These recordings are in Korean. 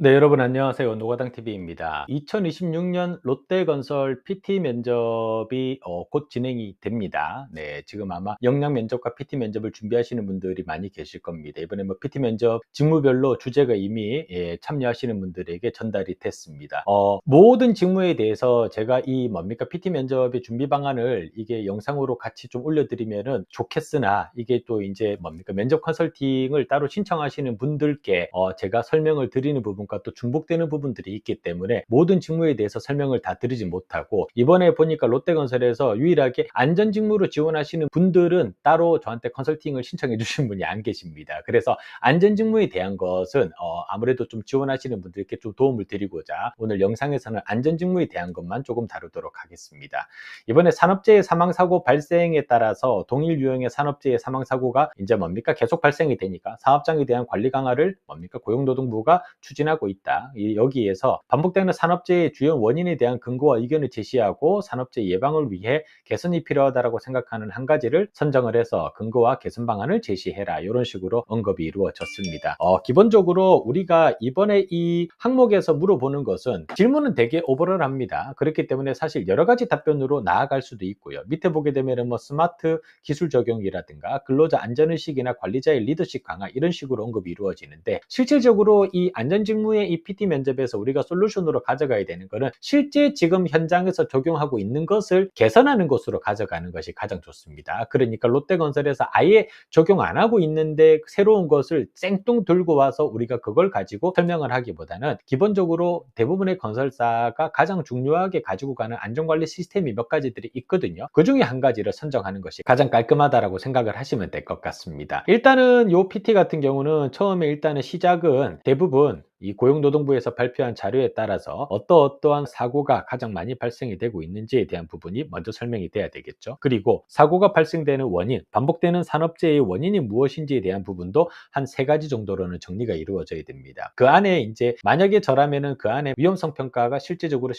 네, 여러분 안녕하세요. 노가당TV입니다. 2026년 롯데건설 PT 면접이 곧 진행이 됩니다. 네, 지금 아마 역량 면접과 PT 면접을 준비하시는 분들이 많이 계실 겁니다. 이번에 뭐 PT 면접 직무별로 주제가 이미 참여하시는 분들에게 전달이 됐습니다. 모든 직무에 대해서 제가 이 PT 면접의 준비 방안을 이게 영상으로 같이 좀 올려드리면은 좋겠으나, 이게 또 이제 면접 컨설팅을 따로 신청하시는 분들께 제가 설명을 드리는 부분 또 중복되는 부분들이 있기 때문에 모든 직무에 대해서 설명을 다 드리지 못하고, 이번에 보니까 롯데건설에서 유일하게 안전직무로 지원하시는 분들은 따로 저한테 컨설팅을 신청해 주신 분이 안 계십니다. 그래서 안전직무에 대한 것은 아무래도 좀 지원하시는 분들께 좀 도움을 드리고자 오늘 영상에서는 안전직무에 대한 것만 조금 다루도록 하겠습니다. 이번에 산업재해 사망사고 발생에 따라서 동일 유형의 산업재해 사망사고가 이제 계속 발생이 되니까 사업장에 대한 관리 강화를 고용노동부가 추진하고 있다. 여기에서 반복되는 산업재해의 주요 원인에 대한 근거와 의견을 제시하고 산업재해 예방을 위해 개선이 필요하다고 생각하는 한 가지를 선정을 해서 근거와 개선 방안을 제시해라. 이런 식으로 언급이 이루어졌습니다. 기본적으로 우리가 이번에 이 항목에서 물어보는 것은 질문은 되게 오버럴합니다. 그렇기 때문에 사실 여러 가지 답변으로 나아갈 수도 있고요. 밑에 보게 되면 스마트 기술 적용이라든가 근로자 안전의식이나 관리자의 리더십 강화, 이런 식으로 언급이 이루어지는데, 실질적으로 이 안전직무의 이 PT 면접에서 우리가 솔루션으로 가져가야 되는 거는 실제 지금 현장에서 적용하고 있는 것을 개선하는 것으로 가져가는 것이 가장 좋습니다. 그러니까 롯데건설에서 아예 적용 안 하고 있는데 새로운 것을 쌩뚱 들고 와서 우리가 그걸 가지고 설명을 하기보다는, 기본적으로 대부분의 건설사가 가장 중요하게 가지고 가는 안전관리 시스템이 몇 가지들이 있거든요. 그 중에 한 가지를 선정하는 것이 가장 깔끔하다라고 생각을 하시면 될 것 같습니다. 일단은 요 PT 같은 경우는 처음에 일단은 시작은 대부분 이 고용노동부에서 발표한 자료에 따라서 어떠한 사고가 가장 많이 발생이 되고 있는지에 대한 부분이 먼저 설명이 돼야 되겠죠. 그리고 사고가 발생되는 원인, 반복되는 산업재해의 원인이 무엇인지에 대한 부분도 한 3가지 정도로는 정리가 이루어져야 됩니다. 그 안에 이제 만약에 저라면은 그 안에 위험성 평가가 실질적으로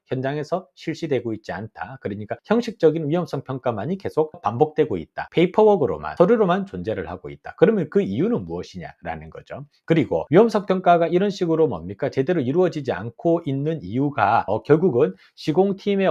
현장에서 실시되고 있지 않다. 그러니까 형식적인 위험성 평가만이 계속 반복되고 있다. 페이퍼워크로만, 서류로만 존재를 하고 있다. 그러면 그 이유는 무엇이냐라는 거죠. 그리고 위험성 평가가 이런 식으로 제대로 이루어지지 않고 있는 이유가 결국은 시공팀의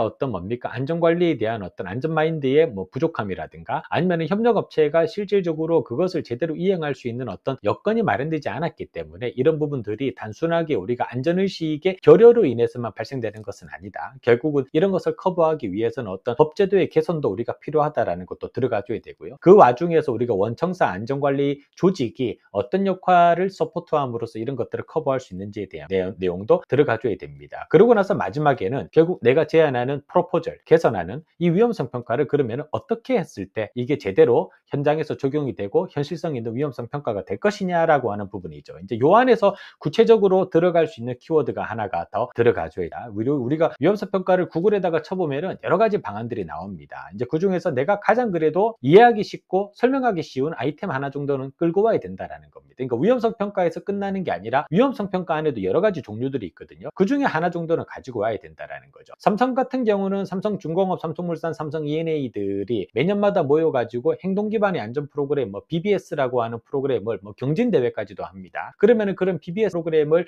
안전관리에 대한 안전마인드의 부족함이라든가, 아니면 협력업체가 실질적으로 그것을 제대로 이행할 수 있는 여건이 마련되지 않았기 때문에, 이런 부분들이 단순하게 우리가 안전의식의 결여로 인해서만 발생되는 것은 아니다. 결국은 이런 것을 커버하기 위해서는 법제도의 개선도 우리가 필요하다라는 것도 들어가줘야 되고요. 그 와중에서 우리가 원청사 안전관리 조직이 어떤 역할을 서포트함으로써 이런 것들을 커버할 수 있는지에 대한 내용도 들어가줘야 됩니다. 그러고 나서 마지막에는 결국 내가 제안하는 프로포절, 개선하는 이 위험성 평가를 그러면 어떻게 했을 때 이게 제대로 현장에서 적용이 되고 현실성 있는 위험성 평가가 될 것이냐라고 하는 부분이죠. 이제 요 안에서 구체적으로 들어갈 수 있는 키워드가 하나가 더 들어가줘야 돼. 우리가 위험성 평가를 구글에다가 쳐보면은 여러 가지 방안들이 나옵니다. 이제 그 중에서 내가 가장 그래도 이해하기 쉽고 설명하기 쉬운 아이템 하나 정도는 끌고 와야 된다라는 겁니다. 그러니까 위험성 평가에서 끝나는 게 아니라 위험성 평가 안에도 여러 가지 종류들이 있거든요. 그 중에 하나 정도는 가지고 와야 된다라는 거죠. 삼성 같은 경우는 삼성중공업, 삼성물산, 삼성 E&A들이 매년마다 모여가지고 행동 기반의 안전 프로그램, BBS라고 하는 프로그램을 경진대회까지도 합니다. 그러면은 그런 BBS 프로그램을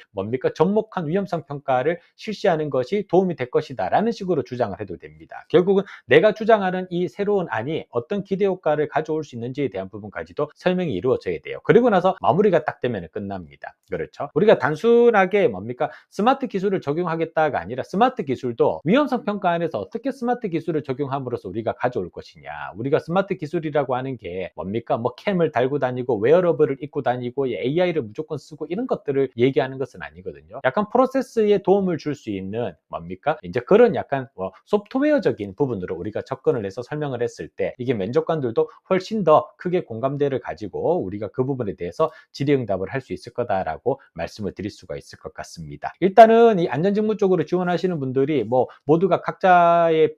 접목한 위험성 평가를 실시하는 것이 도움이 될 것이다라는 식으로 주장을 해도 됩니다. 결국은 내가 주장하는 이 새로운 안이 어떤 기대 효과를 가져올 수 있는지에 대한 부분까지도 설명이 이루어져야 돼요. 그리고 나서 마무리가 딱 되면 끝납니다. 그렇죠? 우리가 단순하게 스마트 기술을 적용하겠다가 아니라, 스마트 기술도 위험성 평가 안에서 어떻게 스마트 기술을 적용함으로써 우리가 가져올 것이냐. 우리가 스마트 기술이라고 하는 게 캠을 달고 다니고 웨어러블을 입고 다니고 AI를 무조건 쓰고 이런 것들을 얘기하는 것은 아니거든요. 약간 프로세스에 도움을 줄 수 있는 이제 그런 약간 소프트웨어적인 부분으로 우리가 접근을 해서 설명을 했을 때, 이게 면접관들도 훨씬 더 크게 공감대를 가지고 우리가 그 부분에 대해서 질의응답을 할 수 있을 거다라고 말씀을 드릴 수가 있을 것 같습니다. 일단은 이 안전직무 쪽으로 지원하시는 분들이 모두가 각자의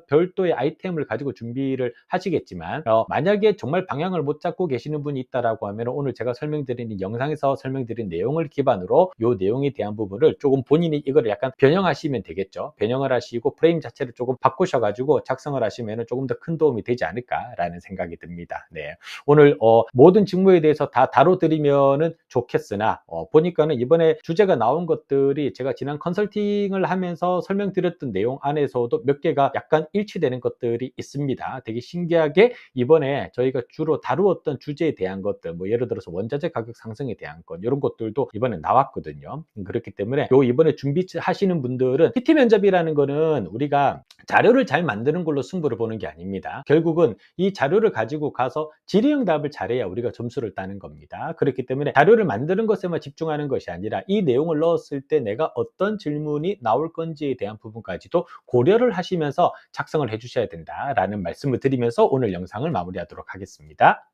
별도의 아이템을 가지고 준비를 하시겠지만, 만약에 정말 방향을 못 잡고 계시는 분이 있다라고 하면 오늘 제가 설명드린 영상에서 설명드린 내용을 기반으로 이 내용에 대한 부분을 조금 본인이 이걸 약간 변형하시면 되겠죠. 변형을 하시고 프레임 자체를 조금 바꾸셔가지고 작성을 하시면 조금 더 큰 도움이 되지 않을까라는 생각이 듭니다. 네. 오늘 모든 직무에 대해서 다 다뤄드리면은 좋겠으나, 있습니다. 보니까는 이번에 주제가 나온 것들이 제가 지난 컨설팅을 하면서 설명드렸던 내용 안에서도 몇 개가 약간 일치되는 것들이 있습니다. 되게 신기하게 이번에 저희가 주로 다루었던 주제에 대한 것들, 뭐 예를 들어서 원자재 가격 상승에 대한 것, 이런 것들도 이번에 나왔거든요. 그렇기 때문에 이번에 준비하시는 분들은 PT 면접이라는 거는 우리가 자료를 잘 만드는 걸로 승부를 보는 게 아닙니다. 결국은 이 자료를 가지고 가서 질의응답을 잘해야 우리가 점수를 따는 겁니다. 그렇기 때문에 자료를 만드는 것에만 집중하는 것이 아니라 이 내용을 넣었을 때 내가 어떤 질문이 나올 건지에 대한 부분까지도 고려를 하시면서 작성을 해 주셔야 된다라는 말씀을 드리면서 오늘 영상을 마무리하도록 하겠습니다.